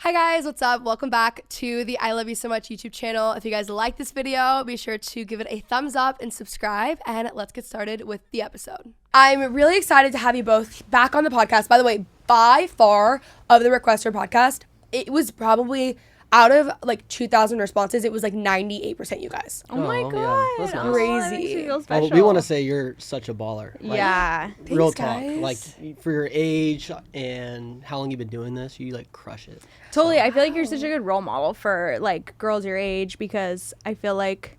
Hi guys, what's up? Welcome back to the I Love You So Much YouTube channel. If you guys like this video, be sure to give it a thumbs up and subscribe, and let's get started with the episode. I'm really excited to have you both back on the podcast. By the way, by far of the Requester podcast, it was probably out of like 2,000 responses, it was like 98% you guys. Oh my god, yeah. That's nice. Crazy. Well, we want to say you're such a baller. Like, Yeah. Real Thanks, talk. guys. Like for your age and how long you've been doing this, you like crush it. Totally. I feel like you're such a good role model for like girls your age, because I feel like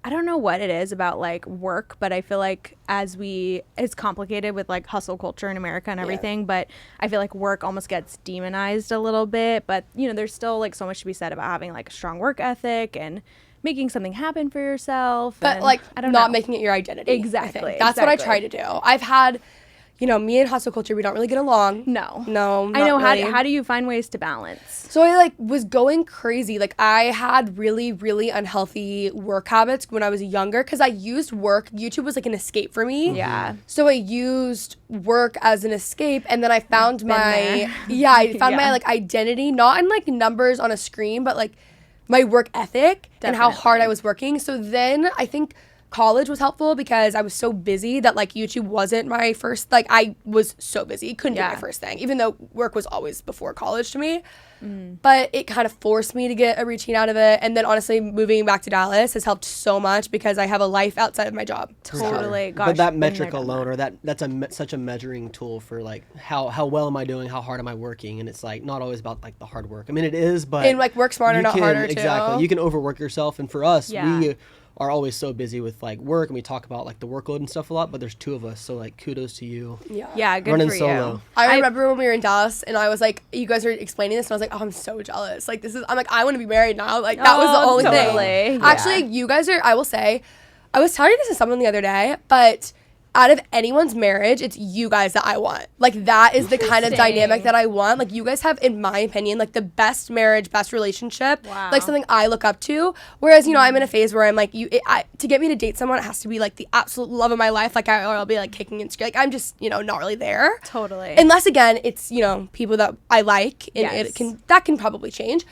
I don't know what it is about like work, but I feel like it's complicated with like hustle culture in America and everything, but I feel like work almost gets demonized a little bit, but you know, there's still like so much to be said about having like a strong work ethic and making something happen for yourself. But and, like I don't not know. making it your identity. Exactly. That's what I try to do. I've had, you know, me and hustle culture, we don't really get along. No. No, I know. not really. How do you find ways to balance? So I like was going crazy. Like I had really, really unhealthy work habits when I was younger because I used work. YouTube was like an escape for me. Yeah. So I used work as an escape, and then I found my there. I found Yeah. my like identity not in like numbers on a screen, but like my work ethic and how hard I was working. So then I think college was helpful because I was so busy that like YouTube wasn't my first, like I was so busy, it couldn't be my first thing, even though work was always before college to me. But it kind of forced me to get a routine out of it. And then honestly, moving back to Dallas has helped so much because I have a life outside of my job. Totally. Gosh, But that been metric there, done alone, that. or that's such a measuring tool for like how well am I doing, how hard am I working, and it's like not always about like the hard work. I mean, it is, but And like work smarter, you not can- harder too. Exactly, you can overwork yourself, and for us, Yeah. we are always so busy with like work, and we talk about like the workload and stuff a lot. But there's two of us, so like kudos to you. Yeah, good Running for solo. you. I remember when we were in Dallas and I was like, you guys were explaining this and I was like, oh, I'm so jealous. Like I'm like, I want to be married now. Like that was the only totally. thing. Yeah. Actually, you guys are, I will say, I was telling this to someone the other day, but out of anyone's marriage, it's you guys that I want. Like that is the kind of dynamic that I want. Like you guys have, in my opinion, like the best marriage, best relationship. Wow. Like something I look up to. Whereas, you know, I'm in a phase where I'm like, to get me to date someone, it has to be like the absolute love of my life. Like or I'll be like kicking and screaming. Like I'm just, you know, not really there. Totally. Unless again, it's, you know, people that I like, and Yes. that can probably change.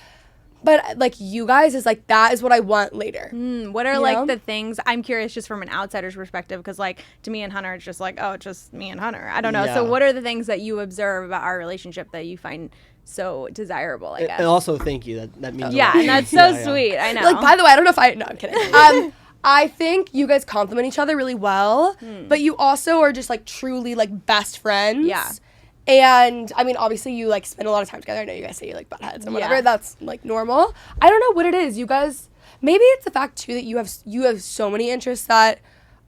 But like you guys is like, that is what I want later. What are You like know? the things, I'm curious just from an outsider's perspective, because like to me and Hunter, it's just like, oh, it's just me and Hunter. I don't know. So Yeah. what are the things that you observe about our relationship that you find so desirable, I guess? And also, thank you. That means a Yeah, lot. and that's so Yeah. sweet. I know. Like, by the way, I don't know if no, I'm kidding. I think you guys complement each other really well, but you also are just like truly like best friends. Yeah. And I mean, obviously you like spend a lot of time together. I know you guys say you like butt heads and whatever. Yeah. That's like normal. I don't know what it is. You guys, maybe it's the fact too that you have so many interests that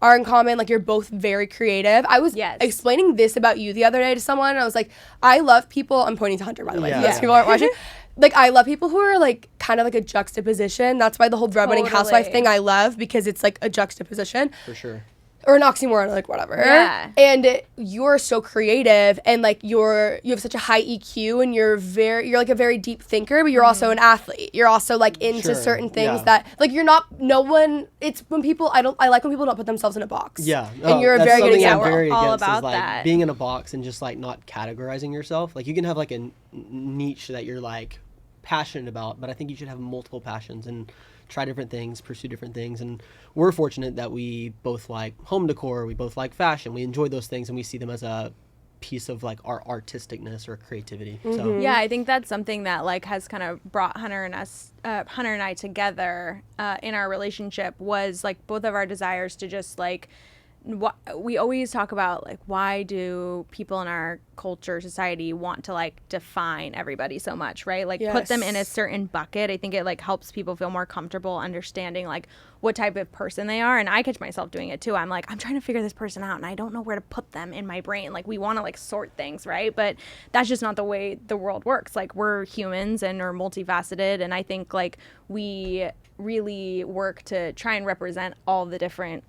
are in common. Like you're both very creative. I was Yes. explaining this about you the other day to someone, and I was like, I love people. I'm pointing to Hunter, by the way. Yeah. For those people aren't watching. Like I love people who are like kind of like a juxtaposition. That's why the whole breadwinning housewife Totally. thing I love, because it's like a juxtaposition For sure. or an oxymoron, like whatever. Yeah. And you're so creative, and like you have such a high EQ, and you're like a very deep thinker, but you're also an athlete. You're also like into Sure, certain things yeah. that like you're not. No one. It's when people. I like when people don't put themselves in a box. Yeah. And you're a that's very good something I'm example. very All against about is like that. being in a box and just like not categorizing yourself. Like you can have like a niche that you're like passionate about, but I think you should have multiple passions and try different things, pursue different things. And we're fortunate that we both like home decor, we both like fashion, we enjoy those things, and we see them as a piece of like our artisticness or creativity. So Yeah, I think that's something that like has kind of brought Hunter and I together in our relationship, was like both of our desires to just like we always talk about like, why do people in our culture, society want to like define everybody so much, right? Like put them in a Yes. certain bucket. I think it like helps people feel more comfortable understanding like what type of person they are. And I catch myself doing it too. I'm like, I'm trying to figure this person out and I don't know where to put them in my brain. Like we want to like sort things, right? But that's just not the way the world works. Like we're humans and are multifaceted. And I think like we really work to try and represent all the different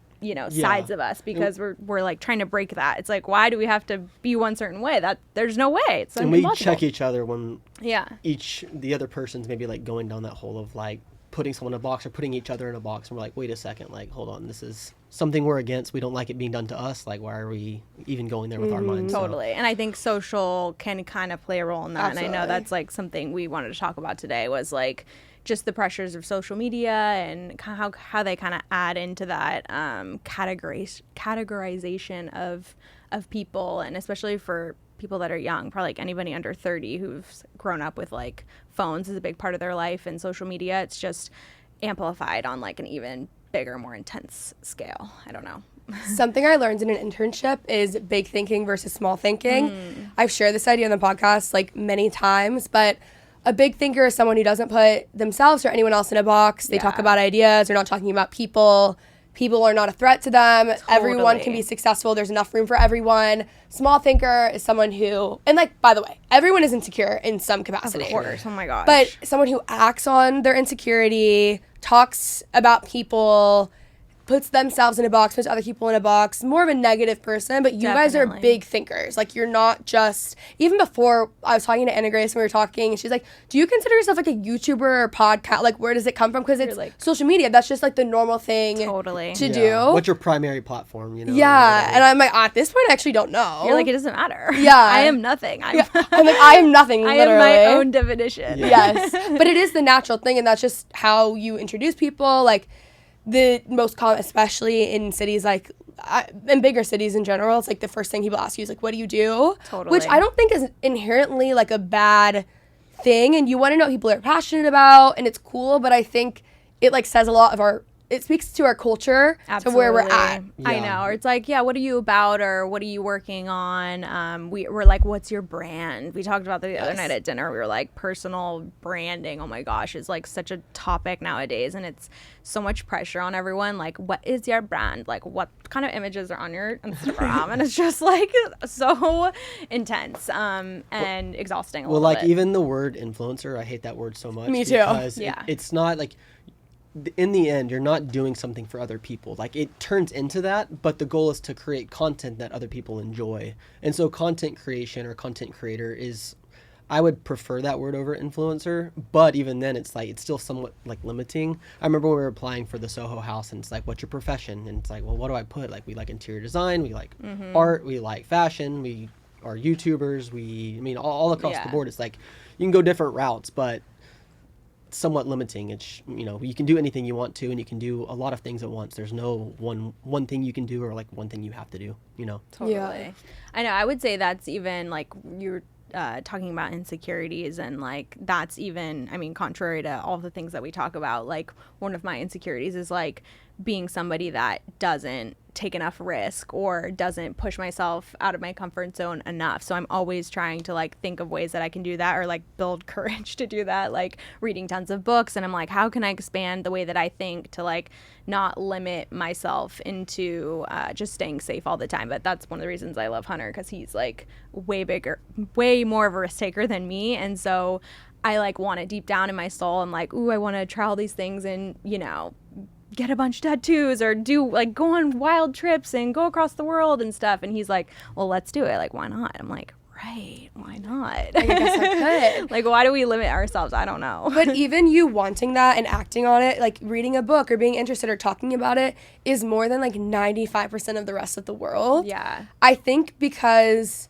sides of us, because we're like trying to break that. It's like, why do we have to be one certain way? That there's no way. It's and we impossible. check each other when Yeah. the other person's maybe like going down that hole of like putting someone in a box or putting each other in a box, and we're like, wait a second, like, hold on, this is something we're against. We don't like it being done to us. Like, why are we even going there with our minds? Totally. And I think social can kind of play a role in that. Absolutely. And I know that's like something we wanted to talk about today was like just the pressures of social media and how they kind of add into that categorization of people, and especially for people that are young, probably like anybody under 30 who's grown up with like phones is a big part of their life, and social media, it's just amplified on like an even bigger, more intense scale. I don't know. Something I learned in an internship is big thinking versus small thinking. I've shared this idea on the podcast like many times, but a big thinker is someone who doesn't put themselves or anyone else in a box. They talk about ideas. They're not talking about people. People are not a threat to them. Totally. Everyone can be successful. There's enough room for everyone. Small thinker is someone who, and like, by the way, everyone is insecure in some capacity. Of course. Oh my gosh. But someone who acts on their insecurity, talks about people, puts themselves in a box, puts other people in a box, more of a negative person, but you guys are big thinkers. Like, you're not just, even before I was talking to Anna Grace and we were talking, and she's like, do you consider yourself like a YouTuber or podcast? Like, where does it come from? Because it's like social media. That's just like the normal thing to do. What's your primary platform, you know? Yeah. And I'm like, at this point, I actually don't know. You're like, it doesn't matter. Yeah. I am nothing. I'm like, I am nothing, I literally. am my own definition. Yes. But it is the natural thing, and that's just how you introduce people. Like, the most common, especially in cities like, in bigger cities in general, it's like the first thing people ask you is like, what do you do? Totally. Which I don't think is inherently like a bad thing, and you want to know what people are passionate about, and it's cool, but I think it like says a lot of it speaks to our culture, to where we're at. Yeah. I know. Or it's like, yeah, what are you about, or what are you working on? We're like, what's your brand? We talked about that the other night at dinner. We were like, personal branding, oh my gosh, is like such a topic nowadays, and it's so much pressure on everyone. Like, what is your brand? Like, what kind of images are on your Instagram? And it's just like so intense and exhausting a little bit. Even the word influencer, I hate that word so much. Me too. Because it's not like, in the end, you're not doing something for other people. Like, it turns into that, but the goal is to create content that other people enjoy. And so content creation or content creator is, I would prefer that word over influencer, but even then it's like, it's still somewhat like limiting. I remember when we were applying for the Soho house, and it's like, what's your profession? And it's like, well, what do I put? Like, we like interior design, we like art, we like fashion, we are YouTubers, all across the board. It's like, you can go different routes, but somewhat limiting. It's, you can do anything you want to, and you can do a lot of things at once. There's no one thing you can do, or like one thing you have to do, Totally. Yeah. I know. I would say that's even like you're talking about insecurities, and like that's even, contrary to all the things that we talk about, like one of my insecurities is like being somebody that doesn't take enough risk or doesn't push myself out of my comfort zone enough. So I'm always trying to like think of ways that I can do that, or like build courage to do that, like reading tons of books. And I'm like, how can I expand the way that I think to like not limit myself into just staying safe all the time? But that's one of the reasons I love Hunter, because he's like way more of a risk taker than me. And so I like want it deep down in my soul. I'm like, ooh, I want to try all these things and, get a bunch of tattoos, or do like go on wild trips and go across the world and stuff. And he's like, well, let's do it. Like, why not? I'm like, right, why not? I guess I could. Like, why do we limit ourselves? I don't know. But even you wanting that and acting on it, like reading a book or being interested or talking about it, is more than like 95% of the rest of the world. Yeah. I think because,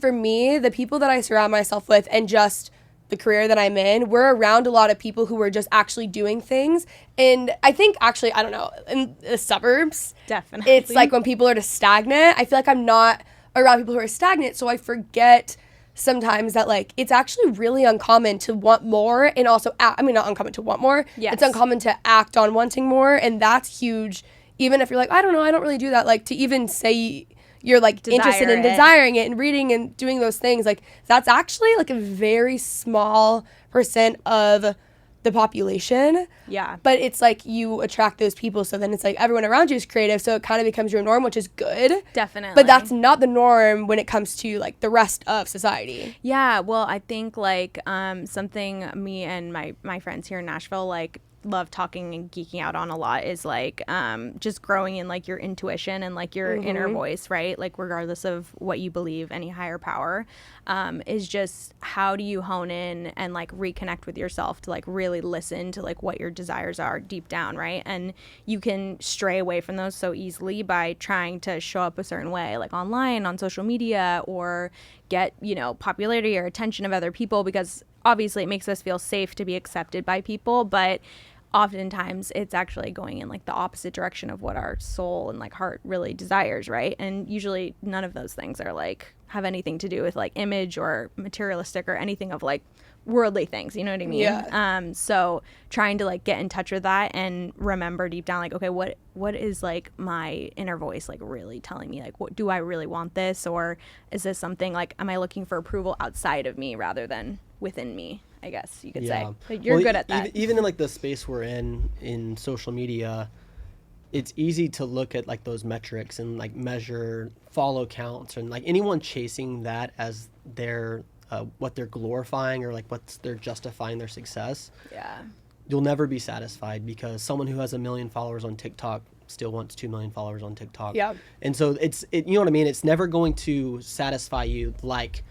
for me, the people that I surround myself with, and just the career that I'm in, we're around a lot of people who are just actually doing things. And I think actually, I don't know, in the suburbs, definitely, it's like when people are just stagnant, I feel like I'm not around people who are stagnant. So I forget sometimes that like, it's actually really uncommon to want more, and also, not uncommon to want more. Yes. It's uncommon to act on wanting more. And that's huge. Even if you're like, I don't know, I don't really do that. Like, to even say you're like interested in desiring it and reading and doing those things, like that's actually like a very small % of the population. Yeah. But it's like you attract those people, so then it's like everyone around you is creative, so it kind of becomes your norm, which is good. Definitely. But that's not the norm when it comes to like the rest of society. Yeah, well, I think like something me and my friends here in Nashville, like love talking and geeking out on a lot is like just growing in like your intuition and like your inner voice, right? Like regardless of what you believe, any higher power, is just how do you hone in and like reconnect with yourself to like really listen to like what your desires are deep down, right? And you can stray away from those so easily by trying to show up a certain way, like online, on social media, or get, you know, popularity or attention of other people, because obviously it makes us feel safe to be accepted by people, but oftentimes it's actually going in like the opposite direction of what our soul and like heart really desires, right? And usually none of those things are like have anything to do with like image or materialistic or anything of like worldly things, you know what I mean? Yeah. So trying to like get in touch with that and remember deep down, like, okay, what is like my inner voice like really telling me? Like, what do I really want this, or is this something like, am I looking for approval outside of me rather than within me? I guess you could say. Like, you're good at that. Even in like the space we're in social media, it's easy to look at like those metrics and like measure follow counts, and like anyone chasing that as their what they're glorifying or like what they're justifying their success. Yeah. You'll never be satisfied, because someone who has 1 million followers on TikTok still wants 2 million followers on TikTok. Yeah. And so you know what I mean? It's never going to satisfy you like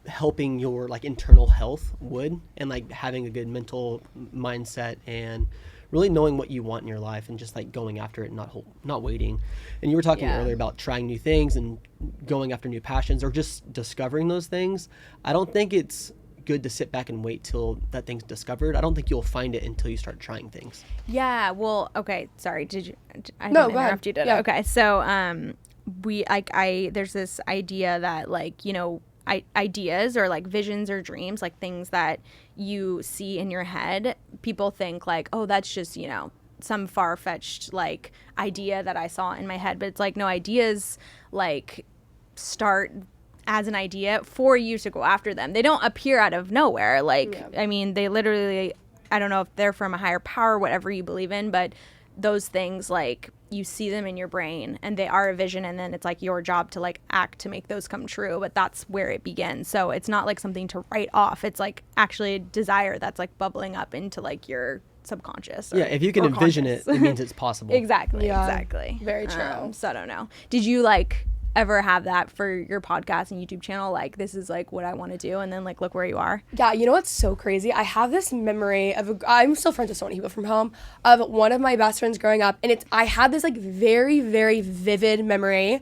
helping your like internal health would, and like having a good mental mindset and really knowing what you want in your life and just like going after it and not waiting. And you were talking earlier about trying new things and going after new passions or just discovering those things. I don't think it's good to sit back and wait till that thing's discovered. I don't think you'll find it until you start trying things. Yeah. Well, okay. Sorry. I No, didn't go interrupt ahead. you, did I? Okay. So, there's this idea that like, you know, ideas or like visions or dreams, like things that you see in your head, people think like, oh, that's just, you know, some far-fetched like idea that I saw in my head. But it's like, no, ideas like start as an idea for you to go after them. They don't appear out of nowhere. Like, I mean, they literally, I don't know if they're from a higher power, whatever you believe in, but those things, like, you see them in your brain and they are a vision, and then it's like your job to like act to make those come true. But that's where it begins. So it's not like something to write off. It's like actually a desire that's like bubbling up into like your subconscious. Yeah, if you can envision it, it means it's possible. Exactly. Yeah. Exactly. Very true. So I don't know. Did you like ever have that for your podcast and YouTube channel? Like, this is like what I want to do, and then like look where you are. Yeah, you know what's so crazy? I have this memory of I'm still friends with so many people from home, of one of my best friends growing up, and I had this like very, very vivid memory.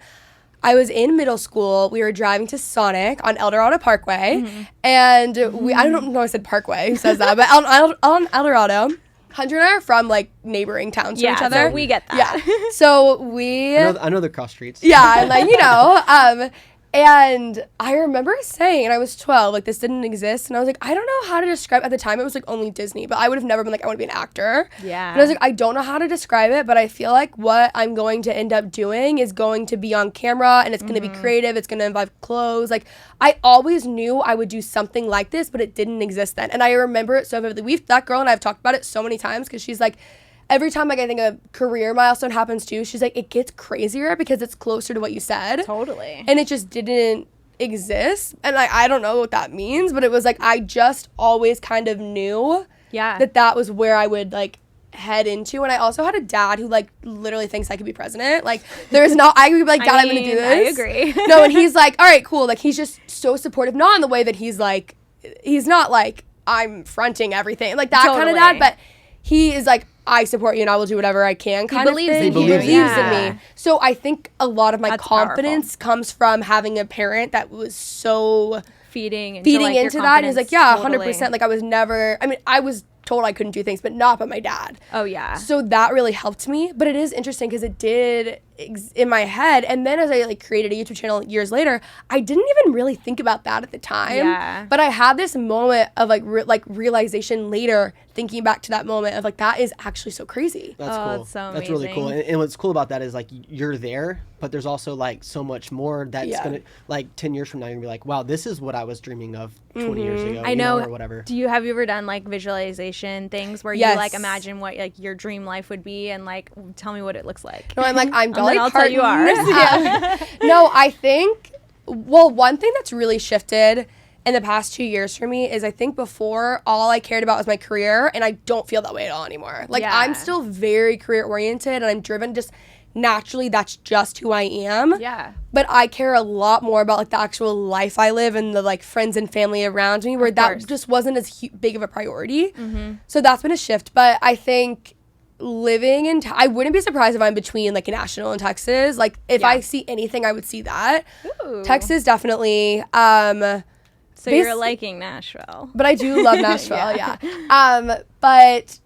I was in middle school. We were driving to Sonic on El Dorado Parkway, and I don't know if I said Parkway, who says that, but on El Dorado. Hunter and I are from like neighboring towns to each other. So we get that. Yeah. So we I know the cross streets. Yeah, and like, you know, and I remember saying, and I was 12, like, this didn't exist, and I was like, I don't know how to describe, at the time it was like only Disney, but I would have never been like, I want to be an actor. Yeah. And I was like, I don't know how to describe it, but I feel like what I'm going to end up doing is going to be on camera, and it's going to be creative, it's going to involve clothes. Like, I always knew I would do something like this, but it didn't exist then. And I remember it so vividly. That girl and I have talked about it so many times, because she's like, every time like I think a career milestone happens too, she's like, it gets crazier because it's closer to what you said. Totally. And it just didn't exist. And I don't know what that means, but it was like I just always kind of knew that was where I would like head into. And I also had a dad who like literally thinks I could be president. Like there's not, I could be like, Dad, I'm gonna do this. I agree. No, and he's like, all right, cool. Like he's just so supportive, not in the way that he's like, he's not like I'm fronting everything, like that kind of dad, but he is like, I support you and I will do whatever I can kind of thing. He believes in me. So I think a lot of my confidence comes from having a parent that was so feeding into that. And he's like, yeah, 100%. Like I was never, I mean, I was told I couldn't do things, but not by my dad. Oh yeah. So that really helped me. But it is interesting because it did in my head, and then as I like created a YouTube channel years later, I didn't even really think about that at the time. Yeah. But I had this moment of like realization later, thinking back to that moment of like, that is actually so crazy. That's cool. That's so amazing. That's really cool. And what's cool about that is like you're there, but there's also like so much more that's gonna, like 10 years from now, you're gonna be like, wow, this is what I was dreaming of 20 years ago. I know. Or whatever. Have you ever done like visualization things where you like imagine what like your dream life would be and like tell me what it looks like? No, I'm like, I'm Dolly Parton. I'll tell you ours. No, I think, well, one thing that's really shifted in the past 2 years for me is I think before all I cared about was my career, and I don't feel that way at all anymore. Like I'm still very career oriented and I'm driven just naturally. That's just who I am. Yeah. But I care a lot more about like the actual life I live and the like friends and family around me, where that just wasn't as big of a priority. So that's been a shift. But I think living in I wouldn't be surprised if I'm between like Nashville and Texas. Like if I see anything, I would see that. Ooh. Texas definitely. So you're liking Nashville. But I do love Nashville, but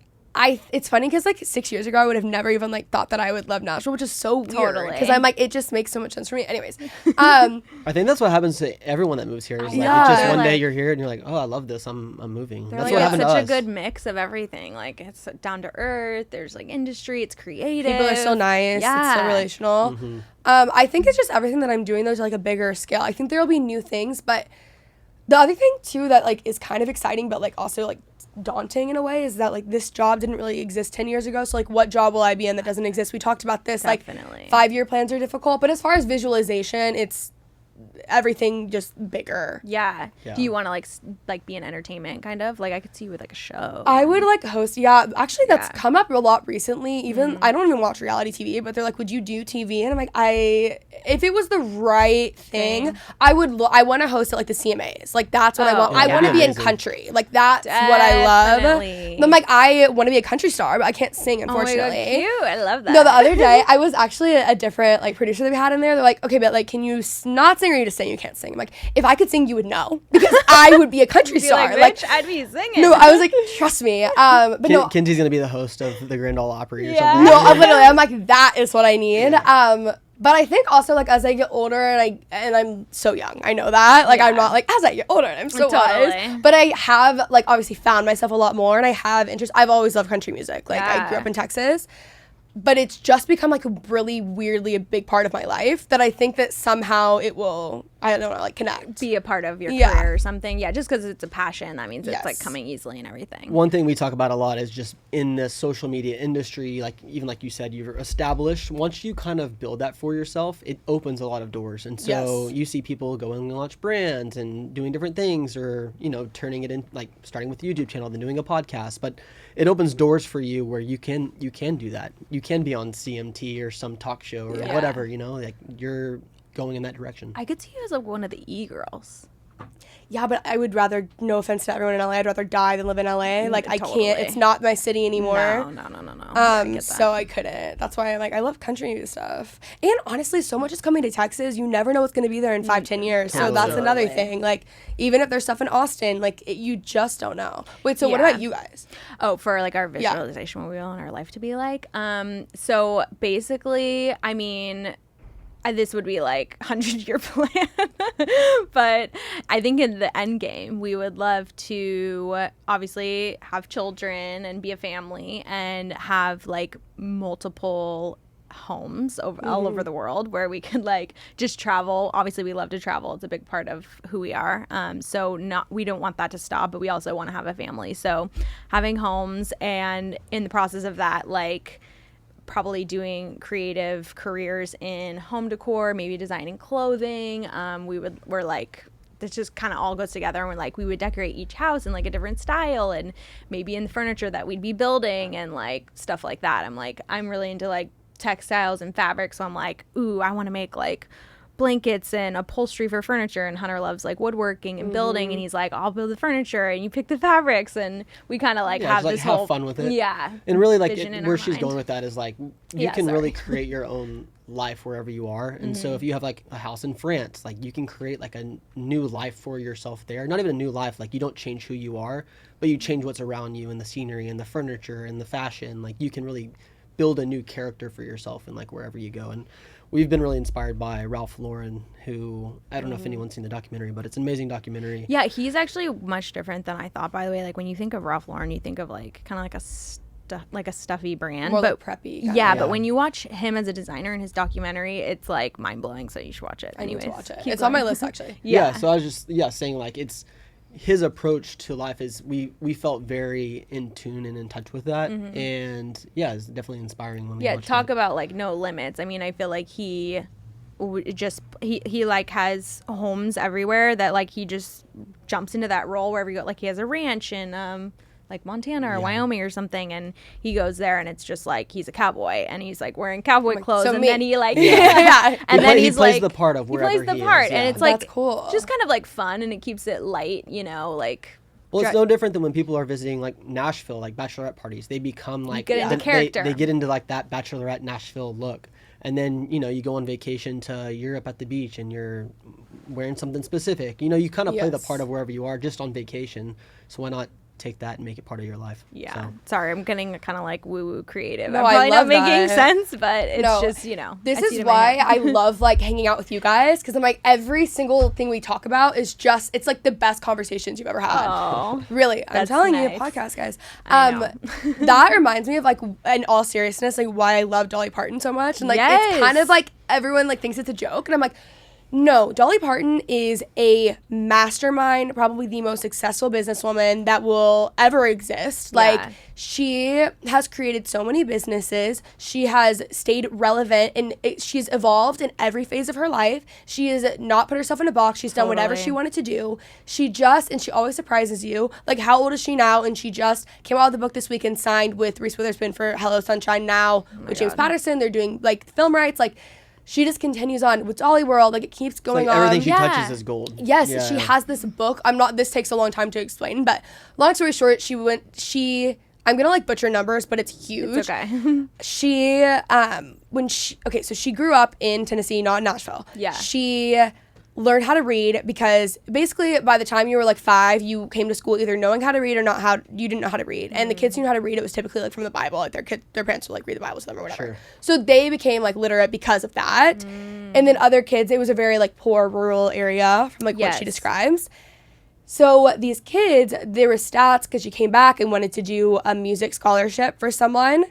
it's funny because like 6 years ago I would have never even like thought that I would love Nashville, which is so weird because I'm like, it just makes so much sense for me. Anyways, I think that's what happens to everyone that moves here. Is like just one day you're here and you're like, oh, I love this. I'm moving. That's what happened to us. It's such a good mix of everything. Like it's down to earth. There's like industry. It's creative. People are so nice. Yeah. It's so relational. I think it's just everything that I'm doing though to like a bigger scale. I think there will be new things, but the other thing too that like is kind of exciting but like also like daunting in a way is that like this job didn't really exist 10 years ago, so like what job will I be in that doesn't exist? We talked about this. Definitely. Like 5-year plans are difficult, but as far as visualization, it's everything just bigger. Yeah. Do you want to like be in entertainment kind of? Like I could see you with like a show. I would like host. Yeah, actually that's come up a lot recently. Even I don't even watch reality TV, but they're like, would you do TV? And I'm like, if it was the right thing, I would. I want to host at like the CMAs. Like that's what I want. I want to be in country. Like that's what I love. I'm like, I want to be a country star, but I can't sing, unfortunately. Oh my God, cute. I love that. No, the other day I was actually a different like producer that we had in there. They're like, okay, but like, can you not sing or you just sing? You can't sing. I'm like, if I could sing, you would know because I would be a country star. Like, I'd be singing. No, I was like, trust me. But no, Kenzie's gonna be the host of the Grand Ole Opry or something. No, literally, I'm like, that is what I need. But I think also like as I get older and I'm so young, I know that. Like I'm not like as I get older and I'm so wise. But I have like obviously found myself a lot more and I have interest. I've always loved country music. Like I grew up in Texas. But it's just become like a really weirdly a big part of my life that I think that somehow it will, I don't know, like connect. Be a part of your career or something. Yeah, just because it's a passion, that means it's like coming easily and everything. One thing we talk about a lot is just in the social media industry, like even like you said, you're established. Once you kind of build that for yourself, it opens a lot of doors. And so you see people going to launch brands and doing different things or, you know, turning it in, like starting with the YouTube channel, then doing a podcast. But it opens doors for you where you can do that. You can be on CMT or some talk show or whatever, you know, like you're going in that direction. I could see you as like one of the e-girls. Yeah, but I would rather, no offense to everyone in LA, I'd rather die than live in LA. Like I can't, it's not my city anymore. No. So I couldn't. That's why I'm like, I love country stuff. And honestly, so much is coming to Texas. You never know what's going to be there in 5-10 years. So that's another thing. Like even if there's stuff in Austin, like you just don't know. Wait, so what about you guys? Oh, for like our visualization, what we want our life to be like. So basically, I mean, this would be like 100-year plan, but I think in the end game, we would love to obviously have children and be a family and have like multiple homes all over the world where we could like just travel. Obviously, we love to travel. It's a big part of who we are. We don't want that to stop, but we also want to have a family. So having homes and in the process of that, like probably doing creative careers in home decor, maybe designing clothing. We're like, this just kind of all goes together, and we're like, we would decorate each house in like a different style and maybe in the furniture that we'd be building and like stuff like that. I'm really into like textiles and fabric, so I'm like, ooh, I want to make like blankets and upholstery for furniture, and Hunter loves like woodworking and building, and he's like, I'll build the furniture and you pick the fabrics, and we kind of like have this whole fun with it. And really like where she's going with that is like you can really create your own life wherever you are. And so if you have like a house in France, like you can create like a new life for yourself there. Not even a new life, like you don't change who you are, but you change what's around you and the scenery and the furniture and the fashion. Like you can really build a new character for yourself and like wherever you go. And we've been really inspired by Ralph Lauren, who, I don't know if anyone's seen the documentary, but it's an amazing documentary. Yeah, he's actually much different than I thought, by the way. Like when you think of Ralph Lauren, you think of like kind of like a stuffy brand, more but like preppy. Yeah, but when you watch him as a designer in his documentary, it's like mind blowing. So you should watch it. Anyways, I need to watch it. It's on my list actually. Yeah. So I was just saying like it's his approach to life is we felt very in tune and in touch with that, and it's definitely inspiring when we watch talk about like no limits. I mean, I feel like he just he like has homes everywhere that like he just jumps into that role wherever you go. Like he has a ranch in like Montana or Wyoming or something, and he goes there and it's just like he's a cowboy and he's like wearing cowboy clothes, and then he like and then he plays the part of wherever he plays the part, is, and it's like That's cool. just kind of like fun, and it keeps it light, you know, like. Well, it's no different than when people are visiting like Nashville, like bachelorette parties. They become like get into character. They get into like that bachelorette Nashville look, and then you know you go on vacation to Europe at the beach and you're wearing something specific. You know, you kind of play the part of wherever you are just on vacation. So why not take that and make it part of your life? Yeah. So. Sorry, I'm getting kind of like woo-woo creative. No, I'm probably I not love making that. sense, but it's just, you know. This is why I love like hanging out with you guys, because I'm like every single thing we talk about is just, it's like the best conversations you've ever had. Oh, really, I'm that's telling nice. you, podcast guys. I know. That reminds me of like, in all seriousness, like why I love Dolly Parton so much, and like it's kind of like everyone like thinks it's a joke, and I'm like, no, Dolly Parton is a mastermind, probably the most successful businesswoman that will ever exist. Like, she has created so many businesses. She has stayed relevant, and she's evolved in every phase of her life. She has not put herself in a box. She's done whatever she wanted to do. And she always surprises you. Like, how old is she now? And she just came out with a book this week and signed with Reese Witherspoon for Hello Sunshine now with James Patterson. They're doing, like, film rights. Like, she just continues on with Dolly World. Like, it keeps going on. Everything she touches is gold. Yes, she has this book. This takes a long time to explain, but long story short, I'm going to like butcher numbers, but it's huge. It's okay. She grew up in Tennessee, not in Nashville. Yeah. She learned how to read because basically by the time you were like 5, you came to school either knowing how to read or you didn't know how to read. And the kids who knew how to read, it was typically like from the Bible. Like their parents would like read the Bible to them or whatever. Sure. So they became like literate because of that. And then other kids, it was a very like poor rural area from like what she describes. So these kids, there were stats because she came back and wanted to do a music scholarship for someone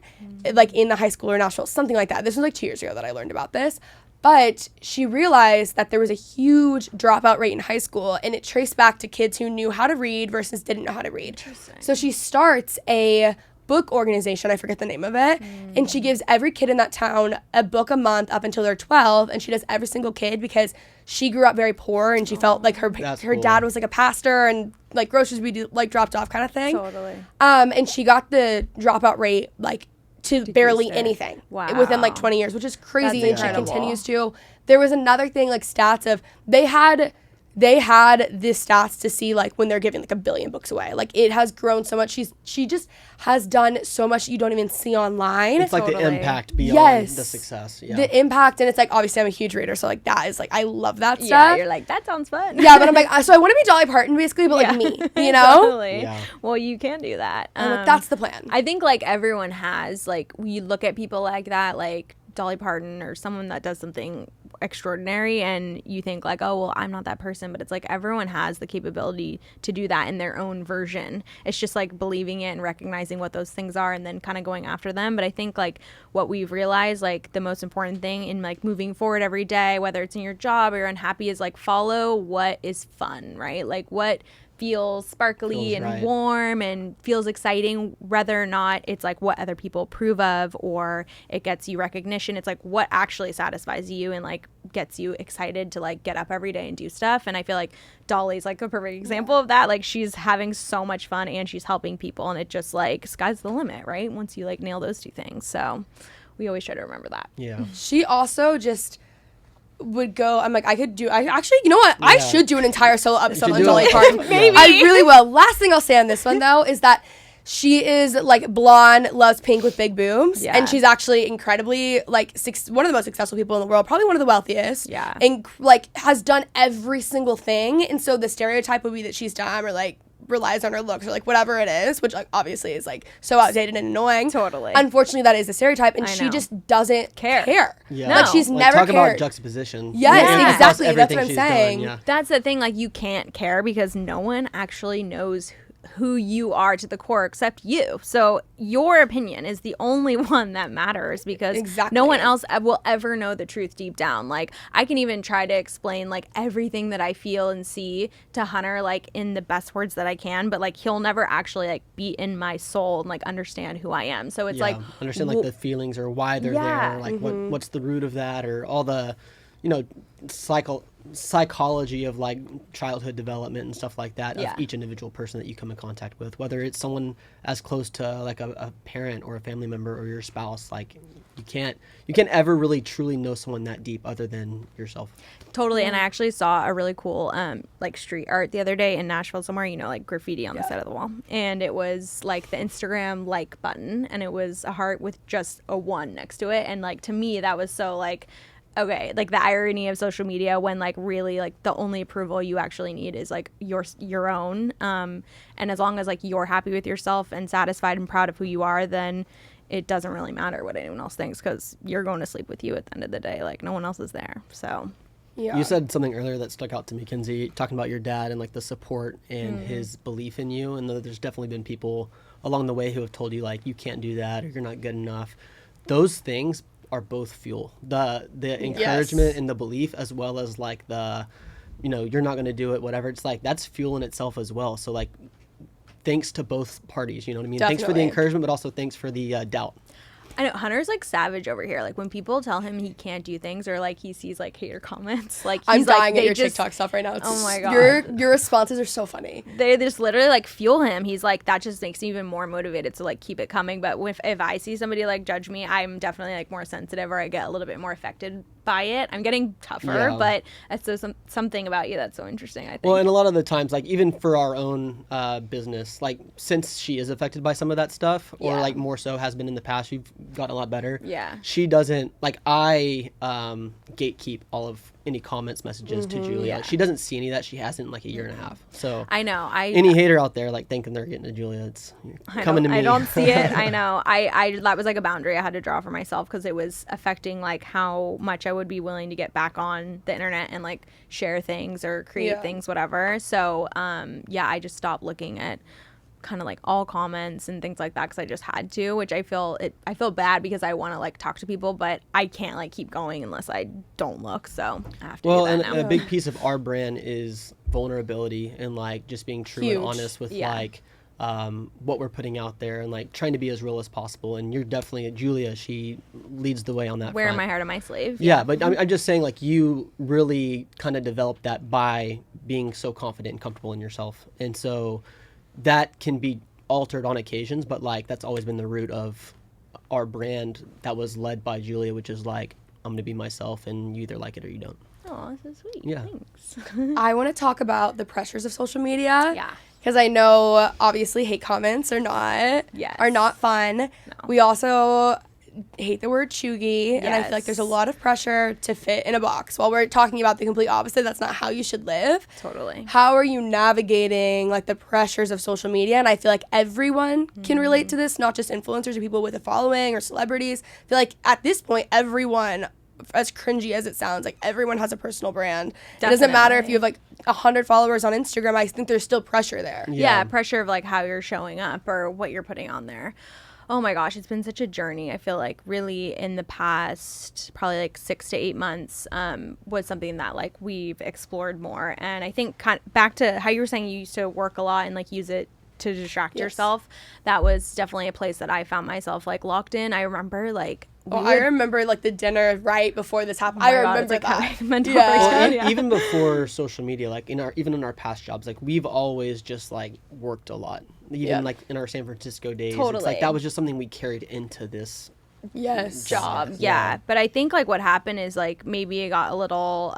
like in the high school or Nashville, something like that. This was like 2 years ago that I learned about this. But she realized that there was a huge dropout rate in high school, and it traced back to kids who knew how to read versus didn't know how to read. So she starts a book organization, I forget the name of it, and she gives every kid in that town a book a month up until they're 12, and she does every single kid because she grew up very poor, and she felt like her dad was like a pastor, and like groceries would be like dropped off kind of thing. Totally. And she got the dropout rate like to barely anything within like 20 years, which is crazy. That's and incredible. She continues to. There was another thing like stats of they had the stats to see like when they're giving like 1 billion books away. Like it has grown so much. She just has done so much you don't even see online. It's like the impact beyond the success. Yeah. The impact, and it's like obviously I'm a huge reader, so like that is like I love that stuff. Yeah, you're like, that sounds fun. Yeah, but I'm like, so I want to be Dolly Parton basically, but like me, you know? Totally. Yeah. Well, you can do that. Like, that's the plan. I think like everyone has, like, we look at people like that, like Dolly Parton or someone that does something extraordinary, and you think like, oh well, I'm not that person, but it's like everyone has the capability to do that in their own version. It's just like believing it and recognizing what those things are and then kind of going after them. But I think like what we've realized, like the most important thing in like moving forward every day, whether it's in your job or you're unhappy, is like follow what is fun, right? Like what feels sparkly and warm and feels exciting, whether or not it's like what other people approve of or it gets you recognition. It's like what actually satisfies you and like gets you excited to like get up every day and do stuff. And I feel like Dolly's like a perfect example of that. Like she's having so much fun and she's helping people, and it just like sky's the limit, right? Once you like nail those two things. So we always try to remember that. Yeah. She also just would go, I'm like, actually, you know what? I should do an entire solo episode on Dolly Parton. Maybe. I really will. Last thing I'll say on this one, though, is that she is, like, blonde, loves pink with big boobs. Yeah. And she's actually incredibly, like, one of the most successful people in the world, probably one of the wealthiest. Yeah. And, like, has done every single thing. And so the stereotype would be that she's dumb or, like, relies on her looks or like whatever it is, which like obviously is like so outdated and annoying. Totally. Unfortunately, that is the stereotype, and she just doesn't care. Yeah. Like she's like, never talk cared. about juxtaposition. Yes, exactly. That's what I'm saying. Done, yeah. That's the thing. Like you can't care because no one actually knows who you are to the core except you. So your opinion is the only one that matters because no one else will ever know the truth deep down. Like I can even try to explain like everything that I feel and see to Hunter like in the best words that I can, but like he'll never actually like be in my soul and like understand who I am. So it's like understand like the feelings or why they're there, like what's the root of that, or all the you know, psychology of like childhood development and stuff like that of each individual person that you come in contact with, whether it's someone as close to like a parent or a family member or your spouse. Like you can't ever really truly know someone that deep other than yourself. Totally. And I actually saw a really cool like street art the other day in Nashville somewhere, you know, like graffiti on the side of the wall, and it was like the Instagram like button, and it was a heart with just a 1 next to it. And like to me that was so like, okay, like the irony of social media when like really like the only approval you actually need is like your own, and as long as like you're happy with yourself and satisfied and proud of who you are, then it doesn't really matter what anyone else thinks, because you're going to sleep with you at the end of the day. Like no one else is there. So Yeah. You said something earlier that stuck out to me, Kenzie, talking about your dad and like the support and his belief in you, and there's definitely been people along the way who have told you like you can't do that or you're not good enough. Those things are both fuel. The encouragement and the belief, as well as like the, you know, you're not going to do it, whatever. It's like that's fuel in itself as well. So like, thanks to both parties. You know what I mean? Definitely. Thanks for the encouragement, but also thanks for the doubt. I know Hunter's like savage over here. Like when people tell him he can't do things, or like he sees like hater comments, like I'm he's dying like, at your just, TikTok stuff right now. It's Oh my God. Your responses are so funny. They just literally like fuel him. He's like, that just makes me even more motivated to like keep it coming. But if I see somebody like judge me, I'm definitely like more sensitive, or I get a little bit more affected by it. I'm getting tougher, but it's something about you that's so interesting, I think. Well, and a lot of the times, like even for our own business, like since she is affected by some of that stuff, or like more so has been in the past, we've gotten a lot better. Yeah. She doesn't, like I gatekeep all of any comments, messages to Julia. Yeah. Like, she doesn't see any of that. She hasn't in like a year and a half. So I know. any hater out there like thinking they're getting to Julia, it's coming to me. I don't see it. I know. I that was like a boundary I had to draw for myself, because it was affecting like how much I would be willing to get back on the internet and like share things or create things, whatever. So I just stopped looking at kind of like all comments and things like that, because I just had to, which I feel bad, because I want to like talk to people, but I can't like keep going unless I don't look. So I have to do that now. A big piece of our brand is vulnerability and like just being true and honest with like what we're putting out there, and like trying to be as real as possible. And you're definitely, Julia, she leads the way on that Wearing front. my heart on my sleeve. Yeah, but I'm just saying, like, you really kind of developed that by being so confident and comfortable in yourself. And so that can be altered on occasions, but like that's always been the root of our brand that was led by Julia, which is like, I'm going to be myself, and you either like it or you don't. Oh, that's so sweet. Yeah. Thanks. I want to talk about the pressures of social media. Yeah. Because I know obviously hate comments are not fun. No. We also hate the word chuggy, and I feel like there's a lot of pressure to fit in a box. While we're talking about the complete opposite, that's not how you should live. Totally. How are you navigating like the pressures of social media? And I feel like everyone can relate to this, not just influencers or people with a following or celebrities. I feel like at this point, everyone, as cringy as it sounds, like everyone has a personal brand. It doesn't matter if you have like 100 followers on Instagram. I think there's still pressure there. Yeah, pressure of like how you're showing up or what you're putting on there. Oh my gosh, it's been such a journey. I feel like really in the past probably like 6 to 8 months was something that like we've explored more. And I think back to how you were saying you used to work a lot and like use it to distract yourself. That was definitely a place that I found myself like locked in. I remember like I remember like the dinner right before this happened. I remember that. Well, even before social media, like even in our past jobs, like we've always just like worked a lot. Even like in our San Francisco days, it's like that was just something we carried into this job. Yeah. But I think like what happened is like maybe it got a little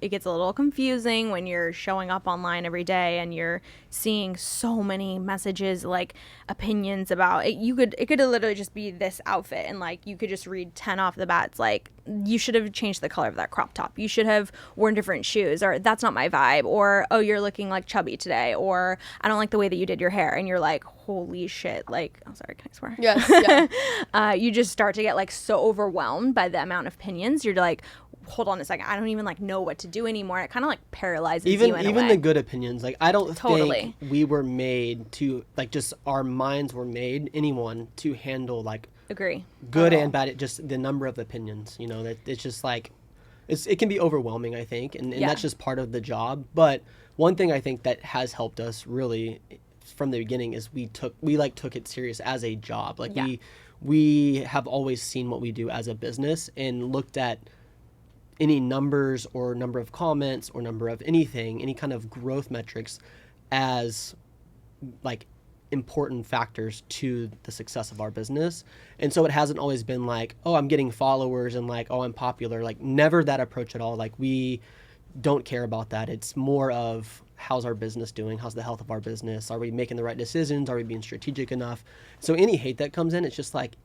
it gets a little confusing when you're showing up online every day and you're seeing so many messages, like opinions about it. It could literally just be this outfit, and like you could just read 10 off the bat. It's like, you should have changed the color of that crop top, you should have worn different shoes, or that's not my vibe, or oh, you're looking like chubby today, or I don't like the way that you did your hair. And you're like, holy shit, like, I'm sorry, can I swear? Yes. Yeah. You just start to get like so overwhelmed by the amount of opinions. You're like, hold on a second, I don't even like know what to do anymore. It kind of like paralyzes you in a way. Even the good opinions, like I don't think we were made to like, just our minds were made, anyone, to handle like good and bad, just the number of opinions, you know, that it's just like it can be overwhelming, I think, and that's just part of the job. But one thing I think that has helped us really from the beginning is we took it serious as a job. Like we have always seen what we do as a business and looked at any numbers or number of comments or number of anything, any kind of growth metrics as like important factors to the success of our business. And so it hasn't always been like, oh, I'm getting followers and like, oh, I'm popular. Like never that approach at all. Like we don't care about that. It's more of how's our business doing? How's the health of our business? Are we making the right decisions? Are we being strategic enough? So any hate that comes in, it's just like,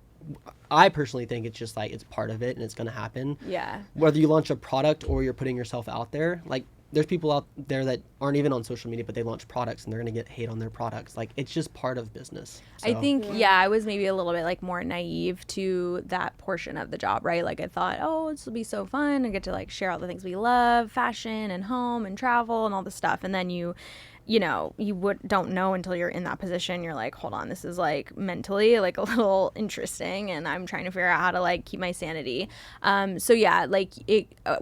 I personally think it's just like, it's part of it and it's going to happen. Yeah. Whether you launch a product or you're putting yourself out there, like there's people out there that aren't even on social media, but they launch products and they're going to get hate on their products. Like it's just part of business. So. I think, I was maybe a little bit like more naive to that portion of the job, right? Like I thought, oh, this will be so fun. I get to like share all the things we love, fashion and home and travel and all this stuff. And then you don't know until you're in that position. You're like, hold on, this is like mentally like a little interesting and I'm trying to figure out how to like keep my sanity. So yeah, like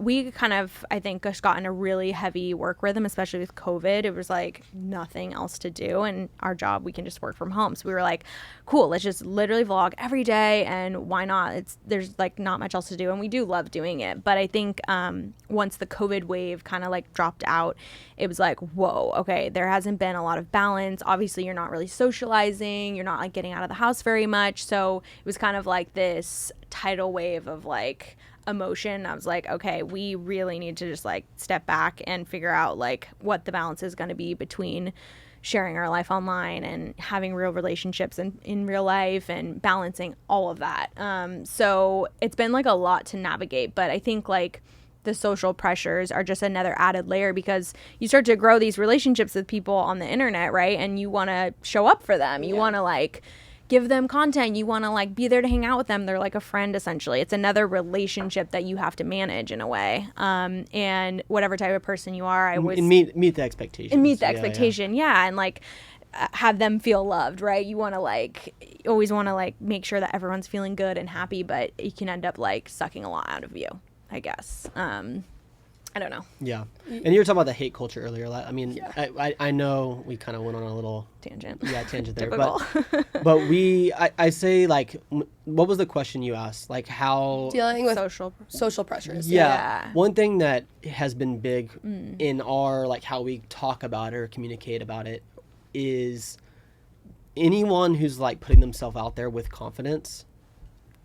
we kind of, I think, just got in a really heavy work rhythm, especially with COVID. It was like nothing else to do and our job, we can just work from home. So we were like, cool, let's just literally vlog every day and why not? There's like not much else to do and we do love doing it. But I think once the COVID wave kind of like dropped out, it was like, whoa, okay, there hasn't been a lot of balance. Obviously, you're not really socializing. You're not like getting out of the house very much. So it was kind of like this tidal wave of like emotion. I was like, okay, we really need to just like step back and figure out like what the balance is going to be between sharing our life online and having real relationships in real life and balancing all of that. So it's been like a lot to navigate, but I think like the social pressures are just another added layer because you start to grow these relationships with people on the internet, right? And you want to show up for them. You want to like give them content. You want to like be there to hang out with them. They're like a friend essentially. It's another relationship that you have to manage in a way. And whatever type of person you are, and meet the expectation. And meet the expectation, yeah. And like have them feel loved, right? You want to like always want to like make sure that everyone's feeling good and happy, but it can end up like sucking a lot out of you, I guess. I don't know. Yeah. And you were talking about the hate culture earlier. I mean, I know we kind of went on a little tangent. Yeah, tangent there. but I say like, what was the question you asked? Like how dealing with social pressures. Yeah. One thing that has been big in our like how we talk about it or communicate about it is anyone who's like putting themselves out there with confidence.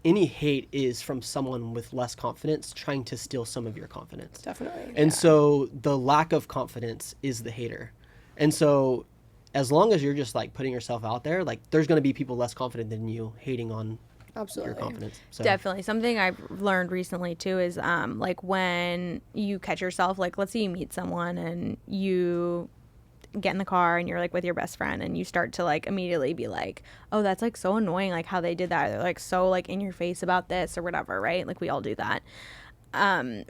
Any hate is from someone with less confidence trying to steal some of your confidence. Definitely. And so the lack of confidence is the hater. And so as long as you're just like putting yourself out there, like there's going to be people less confident than you hating on your confidence. So. Definitely. Something I've learned recently too is like when you catch yourself, like let's say you meet someone and you get in the car and you're like with your best friend and you start to like immediately be like, oh, that's like so annoying, like how they did that. They're like so like in your face about this or whatever, right? Like we all do that.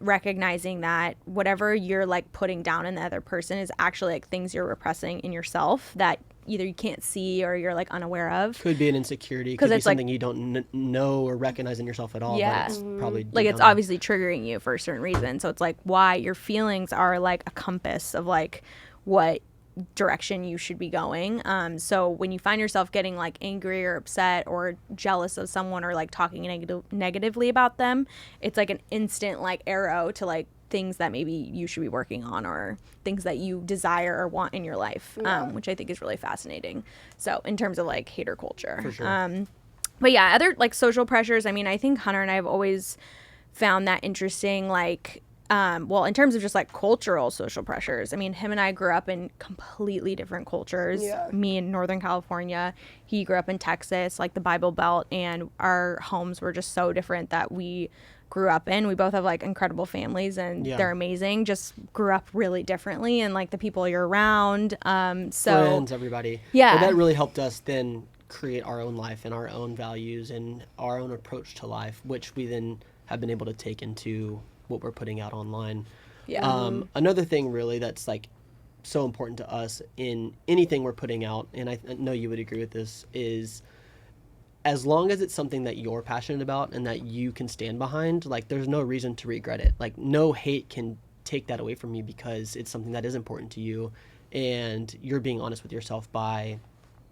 Recognizing that whatever you're like putting down in the other person is actually like things you're repressing in yourself that either you can't see or you're like unaware of. Could be an insecurity. Could be something like, you don't know or recognize in yourself at all. Yeah. But it's probably like it's obviously triggering you for a certain reason. So it's like why your feelings are like a compass of like what direction you should be going. So when you find yourself getting like angry or upset or jealous of someone or like talking negatively about them, it's like an instant like arrow to like things that maybe you should be working on or things that you desire or want in your life, which I think is really fascinating. So in terms of like hater culture. For sure. But yeah, other like social pressures, I mean, I think Hunter and I have always found that interesting, like well, in terms of just like cultural social pressures, I mean, him and I grew up in completely different cultures. Yeah. Me in Northern California, he grew up in Texas, like the Bible Belt, and our homes were just so different that we grew up in. We both have like incredible families and they're amazing, just grew up really differently and like the people you're around. So friends, everybody. Yeah. But that really helped us then create our own life and our own values and our own approach to life, which we then have been able to take into what we're putting out online. Yeah. Another thing really that's like so important to us in anything we're putting out, and I know you would agree with this, is as long as it's something that you're passionate about and that you can stand behind, like there's no reason to regret it. Like no hate can take that away from you because it's something that is important to you and you're being honest with yourself by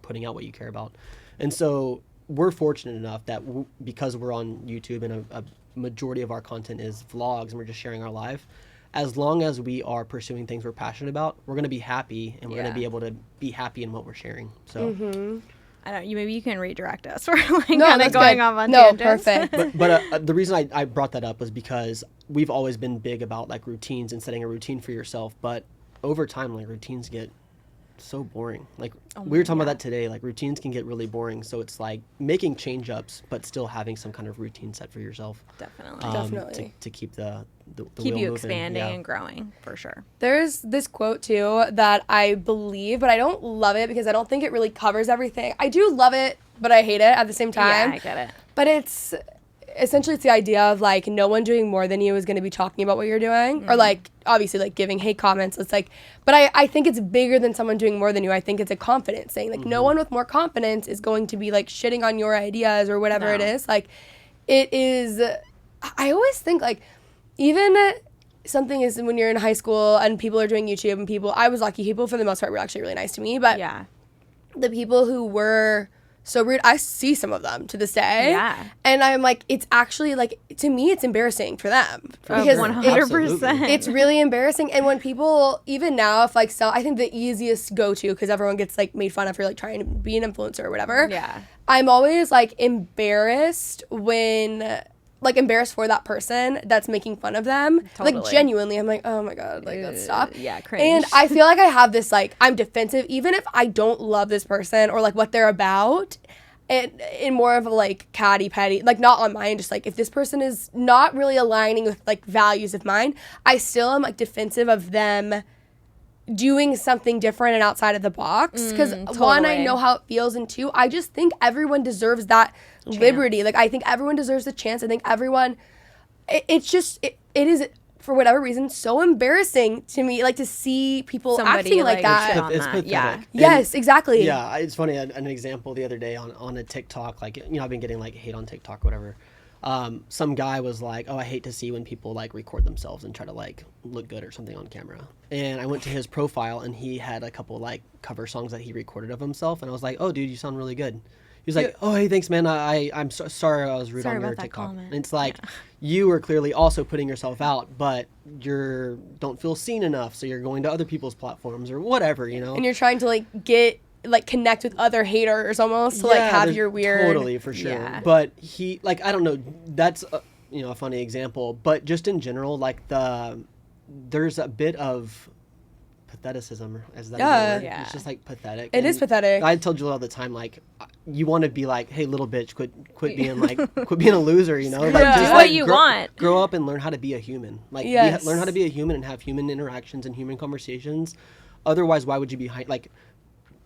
putting out what you care about. And so we're fortunate enough that because we're on YouTube and a majority of our content is vlogs and we're just sharing our life, as long as we are pursuing things we're passionate about, we're going to be happy, and we're going to be able to be happy in what we're sharing. So I don't. Maybe you can redirect us. We're like No, kind of that's going good. off on No, tangents. perfect. but the reason I brought that up was because we've always been big about like routines and setting a routine for yourself. But over time, like routines get so boring. Like we were talking about that today. Like routines can get really boring. So it's like making change ups, but still having some kind of routine set for yourself. Definitely. To keep the Keep wheel you moving. expanding and growing, for sure. There's this quote too that I believe, but I don't love it because I don't think it really covers everything. I do love it, but I hate it at the same time. Yeah, I get it. But it's the idea of like no one doing more than you is going to be talking about what you're doing, or like obviously like giving hate comments. It's like, but I think it's bigger than someone doing more than you. I think it's a confidence thing. Like no one with more confidence is going to be like shitting on your ideas or whatever it is. Like it is. I always think like even something is when you're in high school and people are doing YouTube and I was lucky. People for the most part were actually really nice to me, but the people who were so rude, I see some of them to this day. Yeah. And I'm like, it's actually like, to me, it's embarrassing for them. Because 100%. It's really embarrassing. And when people, even now, if like, I think the easiest go-to, because everyone gets like made fun of for like trying to be an influencer or whatever. Yeah. I'm always like embarrassed for that person that's making fun of them. Totally. Like genuinely, I'm like, oh my God, like let's stop. Yeah, cringe. And I feel like I have this like, I'm defensive even if I don't love this person or like what they're about. And in more of a like catty petty, like not on mine, just like if this person is not really aligning with like values of mine, I still am like defensive of them doing something different and outside of the box. Because one, I know how it feels, and two, I just think everyone deserves that liberty. Like I think everyone deserves a chance. I think everyone, it is for whatever reason so embarrassing to me, like to see people acting like that. It's pathetic. Yeah. Yes, exactly. Yeah, it's funny. An example the other day on a TikTok, like, you know, I've been getting like hate on TikTok or whatever. Some guy was like, oh, I hate to see when people like record themselves and try to like look good or something on camera. And I went to his profile and he had a couple like cover songs that he recorded of himself. And I was like, oh, dude, you sound really good. He was like, oh, hey, thanks, man. I'm sorry I was rude on your TikTok. And it's like, you are clearly also putting yourself out, but you don't feel seen enough. So you're going to other people's platforms or whatever, you know? And you're trying to like connect with other haters almost to like have your weird. Totally, for sure. Yeah. But he, like, I don't know, that's, a funny example. But just in general, like there's a bit of patheticism, as that is the word. It's just like pathetic. It is pathetic. I tell Julie all the time, like, you want to be like, hey, little bitch, quit being like, quit being a loser, you know? Like, just do what you want. Grow up and learn how to be a human. Like, learn how to be a human and have human interactions and human conversations. Otherwise, why would you be like?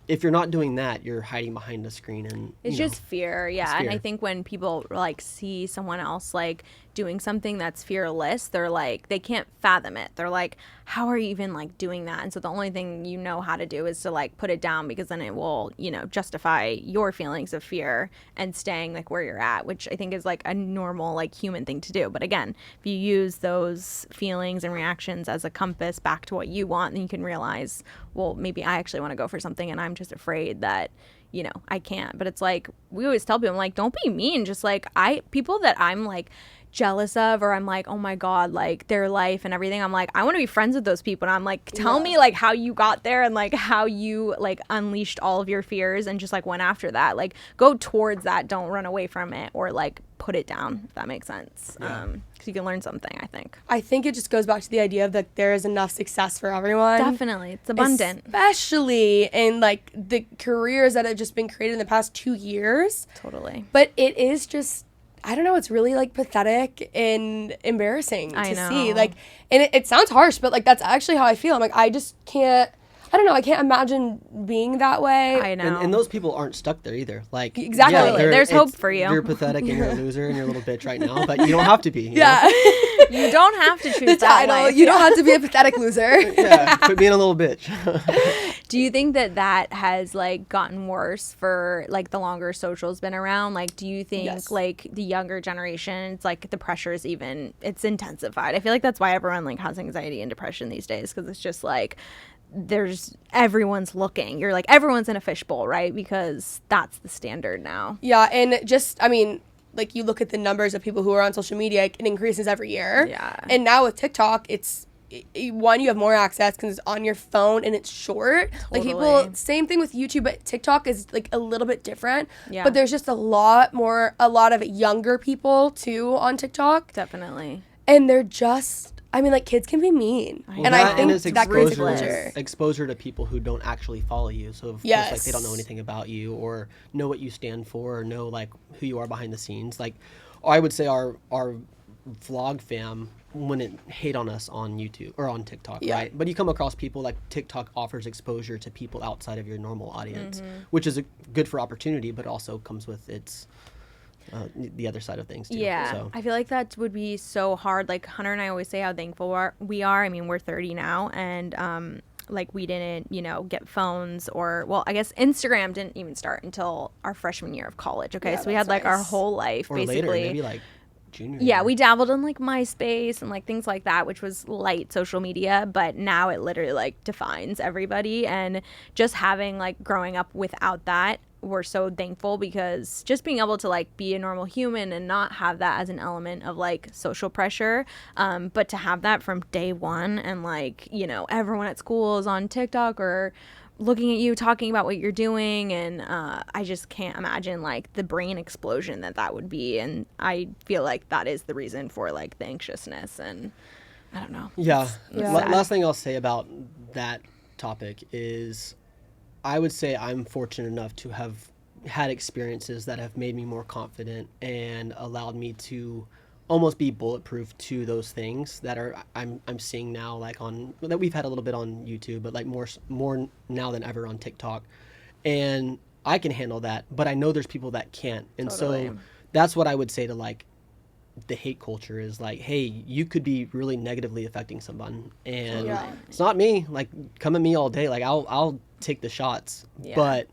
If you're not doing that, you're hiding behind a screen, and it's just fear. Yeah. And I think when people like see someone else like doing something that's fearless, they're like, they can't fathom it. They're like, how are you even like doing that? And so the only thing you know how to do is to like put it down, because then it will, justify your feelings of fear and staying like where you're at, which I think is like a normal like human thing to do. But again, if you use those feelings and reactions as a compass back to what you want, then you can realize, well, maybe I actually want to go for something and I'm just afraid that I can't. But it's like, we always tell people, like, don't be mean. Just like people that I'm like jealous of, or I'm like, oh my God, like their life and everything, I'm like, I want to be friends with those people. And I'm like, tell me like how you got there and like how you like unleashed all of your fears and just like went after that. Like go towards that. Don't run away from it or like put it down, if that makes sense. Because you can learn something, I think. I think it just goes back to the idea of that there is enough success for everyone. Definitely. It's abundant. Especially in like the careers that have just been created in the past 2 years. Totally. But it is just, I don't know, it's really like pathetic and embarrassing to see. Like, and it sounds harsh, but like that's actually how I feel. I'm like, I just can't, I don't know, I can't imagine being that way. I know. And those people aren't stuck there either. Like, exactly. Yeah, there's hope for you. You're pathetic and you're a loser and you're a little bitch right now, but you don't have to be. You know? You don't have to choose the that title. life. You don't have to be a pathetic loser. Yeah, quit being a little bitch. Do you think that has like gotten worse for like the longer social's been around? Like, do you think like the younger generation, it's like the pressure is it's intensified? I feel like that's why everyone like has anxiety and depression these days, because it's just like everyone's looking. You're like, everyone's in a fishbowl, right? Because that's the standard now. Yeah, and just, I mean, like, you look at the numbers of people who are on social media, it increases every year. Yeah. And now with TikTok, it's, one, you have more access because it's on your phone and it's short. Totally. Like, people, same thing with YouTube, but TikTok is, like, a little bit different. Yeah. But there's just a lot of younger people, too, on TikTok. Definitely. And they're just, I mean, like, kids can be mean. Well, and I think it's that creates a ridiculous. culture. exposure to people who don't actually follow you. So, of course, like, they don't know anything about you or know what you stand for or know, like, who you are behind the scenes. Like, I would say our vlog fam wouldn't hate on us on YouTube or on TikTok, right? But you come across people, like, TikTok offers exposure to people outside of your normal audience, which is good for opportunity, but also comes with its the other side of things too. Yeah, So. I feel like that would be so hard. Like, Hunter and I always say how thankful we are. I mean, we're 30 now, and like, we didn't, get phones, or, well, I guess Instagram didn't even start until our freshman year of college. Okay, so we had like our whole life or basically. later, maybe like junior Yeah, year. we dabbled in like MySpace and like things like that, which was light social media, but now it literally like defines everybody. And just having, like, growing up without that, we're so thankful, because just being able to like be a normal human and not have that as an element of like social pressure, but to have that from day one, and like, everyone at school is on TikTok or looking at you, talking about what you're doing, and I just can't imagine like the brain explosion that would be. And I feel like that is the reason for like the anxiousness, and I don't know. Yeah. Yeah. Last thing I'll say about that topic is, I would say I'm fortunate enough to have had experiences that have made me more confident and allowed me to almost be bulletproof to those things that I'm seeing now, like that we've had a little bit on YouTube, but like more now than ever on TikTok. And I can handle that, but I know there's people that can't. And Totally. so that's what I would say to like the hate culture is like, hey, you could be really negatively affecting someone, and it's not me. Like, come at me all day. Like, I'll take the shots, but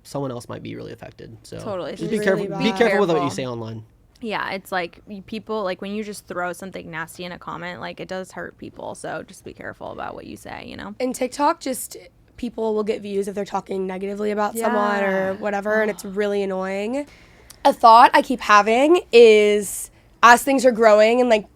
someone else might be really affected. So Totally. just It's be really careful. Be bad. careful with what you say online. Yeah, it's like people, like, when you just throw something nasty in a comment, like, it does hurt people. So just be careful about what you say, And TikTok, just people will get views if they're talking negatively about someone or whatever, and it's really annoying. A thought I keep having is, as things are growing and like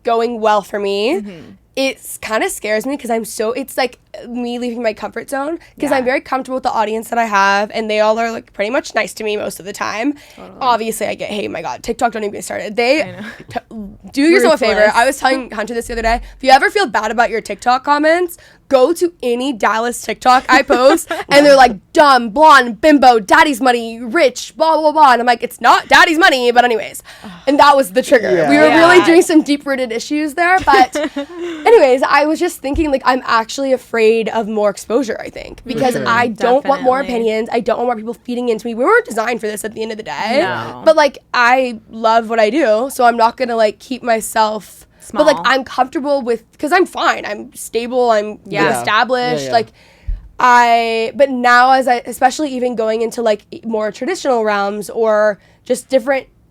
going well for me, it kind of scares me, because it's like me leaving my comfort zone, because I'm very comfortable with the audience that I have, and they all are like pretty much nice to me most of the time. Obviously I get, hey, my God, TikTok, don't even get started. Do yourself a favor. I was telling Hunter this the other day, if you ever feel bad about your TikTok comments, go to any Dallas TikTok I post, and they're like, dumb, blonde, bimbo, daddy's money, rich, blah, blah, blah. And I'm like, it's not daddy's money, but anyways. And that was the trigger. Yeah. We were really doing some deep-rooted issues there. But anyways, I was just thinking, like, I'm actually afraid of more exposure, I think. Because I don't want more Definitely. opinions. I don't want more people feeding into me. We weren't designed for this at the end of the day. No. But, like, I love what I do, so I'm not going to, like, keep myself... Small. But, like, I'm comfortable with... Because I'm fine. I'm stable. I'm established. Yeah, yeah. But now, especially even going into like more traditional realms, or just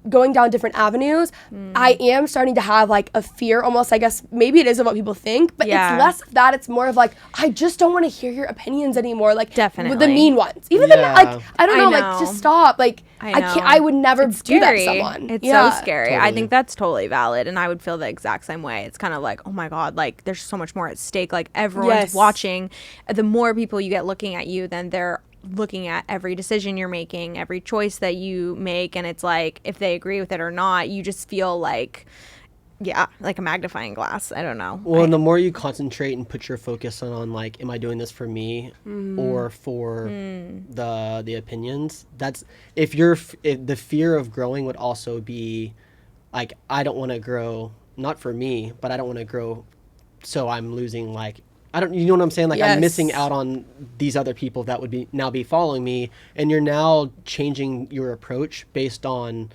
going down different avenues, I am starting to have like a fear, almost, I guess, maybe it is of what people think, but it's less of that. It's more of like, I just don't want to hear your opinions anymore. Like, Definitely. the mean ones. Even Yeah. like, I don't know, I like, know. just stop. Like, I I know. can't, I would never It's do that to scary. someone. It's Yeah. so scary. I Totally. think that's totally valid, and I would feel the exact same way. It's kind of like, oh my God, like, there's so much more at stake. Like, everyone's watching. The more people you get looking at you, then they're looking at every decision you're making, every choice that you make, and it's like, if they agree with it or not, you just feel like, like a magnifying glass. I don't know. Well, and the more you concentrate and put your focus on like, am I doing this for me or for the opinions? That's if the fear of growing would also be like, I don't want to grow, not for me, but I don't want to grow, so I'm losing like. You know what I'm saying? Like, I'm missing out on these other people that would be following me, and you're now changing your approach based on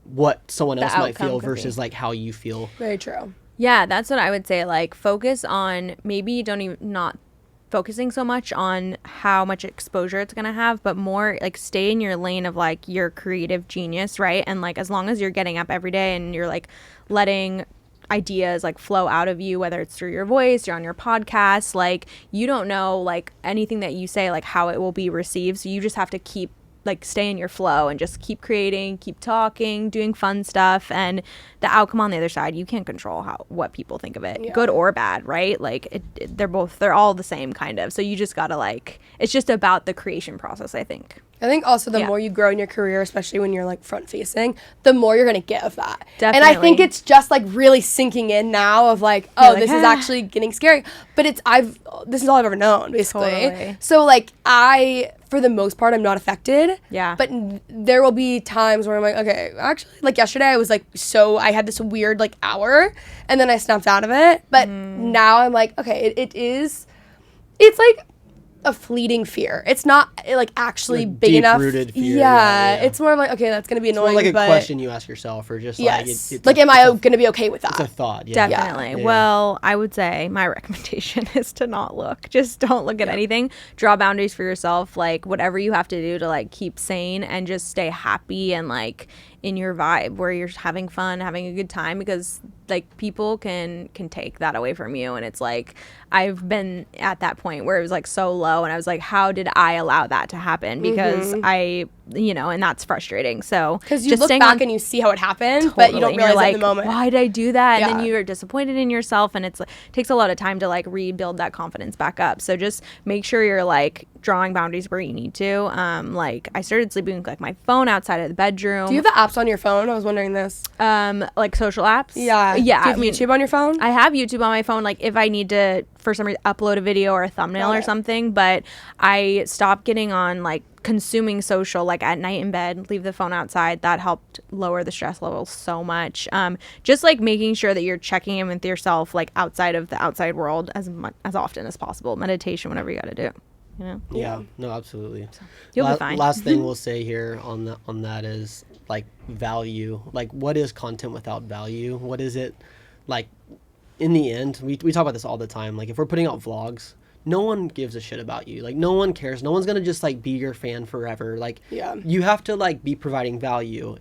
what someone else might outcome feel could versus be. like how you feel. Very true. Yeah, that's what I would say. Like, focus on, maybe not focusing so much on how much exposure it's going to have, but more like stay in your lane of like your creative genius, right? And like, as long as you're getting up every day and you're like letting ideas like flow out of you, whether it's through your voice or on your podcast. Like, you don't know like anything that you say, like how it will be received. So you just have to keep like stay in your flow and just keep creating, keep talking, doing fun stuff, and the outcome on the other side, you can't control what people think of it, good or bad, right? Like they're all the same kind of. So you just gotta like, it's just about the creation process, I think. I think also the more you grow in your career, especially when you're like front facing, the more you're gonna get of that. Definitely. And I think it's just like really sinking in now of like, oh, this is actually getting scary. But this is all I've ever known, basically. Totally. So like for the most part, I'm not affected. Yeah. But there will be times where I'm like, okay, actually, like yesterday I was like, I had this weird like hour and then I snapped out of it. But now I'm like, okay, it's like a fleeting fear. It's not like actually big enough. Deep-rooted fear. Yeah, it's more of like, okay, that's gonna be annoying. It's more like a question you ask yourself, or just like like, am I gonna be okay with that? It's a thought. Yeah. Definitely. Yeah. Well, I would say my recommendation is to not look. Just don't look at anything. Draw boundaries for yourself. Like, whatever you have to do to like keep sane and just stay happy and like in your vibe where you're having fun, having a good time, because like people can take that away from you. And it's like, I've been at that point where it was like so low and I was like, how did I allow that to happen? Because and that's frustrating. So because you look back and you see how it happened, but you don't realize like, it in the moment. Why did I do that? And then you're disappointed in yourself, and it's like, takes a lot of time to like rebuild that confidence back up. So just make sure you're like drawing boundaries where you need to. Like, I started sleeping with like my phone outside of the bedroom. Do you have the apps on your phone? I was wondering this. Like social apps? Yeah. Yeah. Do you have YouTube on your phone? I have YouTube on my phone, like if I need to for some reason upload a video or a thumbnail or something, but I stopped getting on like consuming social like at night in bed, leave the phone outside. That helped lower the stress levels so much. Just like making sure that you're checking in with yourself like outside of the outside world as often as possible. Meditation, whatever you got to do. You know? Yeah, no, absolutely. So you'll be fine. Last thing we'll say here on that is like value. Like, what is content without value? What is it? Like, in the end, we talk about this all the time. Like, if we're putting out vlogs, no one gives a shit about you. Like, no one cares. No one's gonna just like be your fan forever. Like, you have to like be providing value,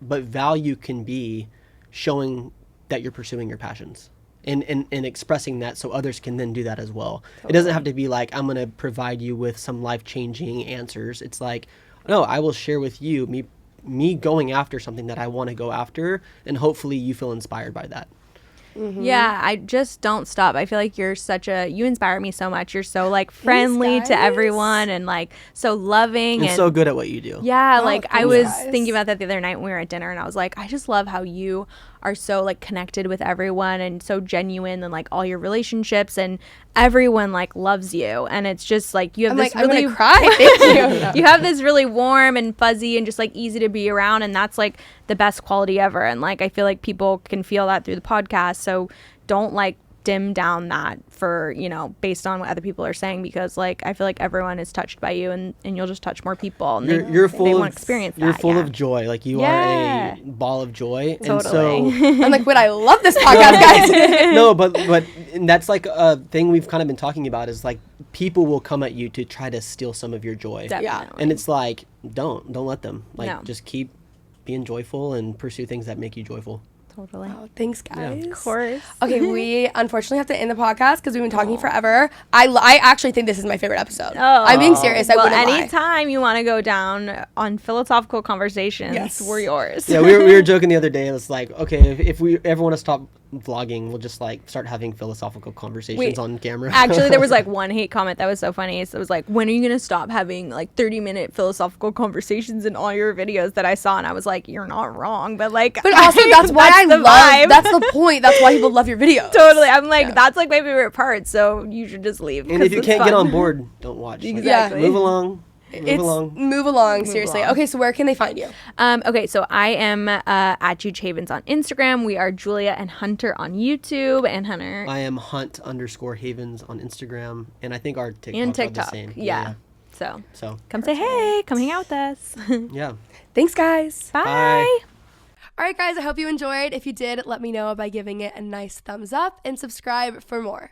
but value can be showing that you're pursuing your passions. And expressing that so others can then do that as well. Totally. It doesn't have to be like, I'm going to provide you with some life-changing answers. It's like, no, I will share with you me going after something that I want to go after, and hopefully you feel inspired by that. Mm-hmm. Yeah, I just don't stop. I feel like you inspire me so much. You're so like friendly to everyone and like so loving and so good at what you do. Yeah, like I was thinking about that the other night when we were at dinner, and I was like, I just love how you are so like connected with everyone and so genuine, and like all your relationships and everyone like loves you, and it's just like you have I'm gonna cry. Thank you. You have this really warm and fuzzy and just like easy to be around, and that's like the best quality ever. And like I feel like people can feel that through the podcast, so don't like dim down that for based on what other people are saying, because like I feel like everyone is touched by you, and you'll just touch more people, and you're full they of want to experience that. You're full of joy, like you are a ball of joy. Totally. And so I'm like, I love this podcast, guys. No, but and that's like a thing we've kind of been talking about, is like people will come at you to try to steal some of your joy. Definitely. And it's like, don't let them. Like, just keep being joyful and pursue things that make you joyful. Totally. Oh, thanks, guys. Of course. Okay, we unfortunately have to end the podcast because we've been talking forever. I actually think this is my favorite episode. Oh. I'm being serious. I wouldn't lie. Anytime you want to go down on philosophical conversations, we're yours. Yeah, we were joking the other day. It's like, okay, if we ever want to stop vlogging, we'll just like start having philosophical conversations on camera. Actually, there was like one hate comment that was so funny. So it was like, when are you gonna stop having like 30-minute philosophical conversations in all your videos that I saw? And I was like, you're not wrong, but also that's why I love. That's the point. That's why people love your videos. Totally. I'm like, that's like my favorite part. So you should just leave. And if you can't get on board, don't watch. Exactly. Move along. Move along, seriously. Okay, so where can they find you? Okay, so I am at Juge Havens on Instagram. We are Julia and Hunter on YouTube. And Hunter, I am Hunt_Havens on Instagram, and I think our TikTok are the same. Yeah. So come Perfect. say hey, come hang out with us. Yeah. Thanks, guys. Bye. All right, guys, I hope you enjoyed. If you did, let me know by giving it a nice thumbs up and subscribe for more.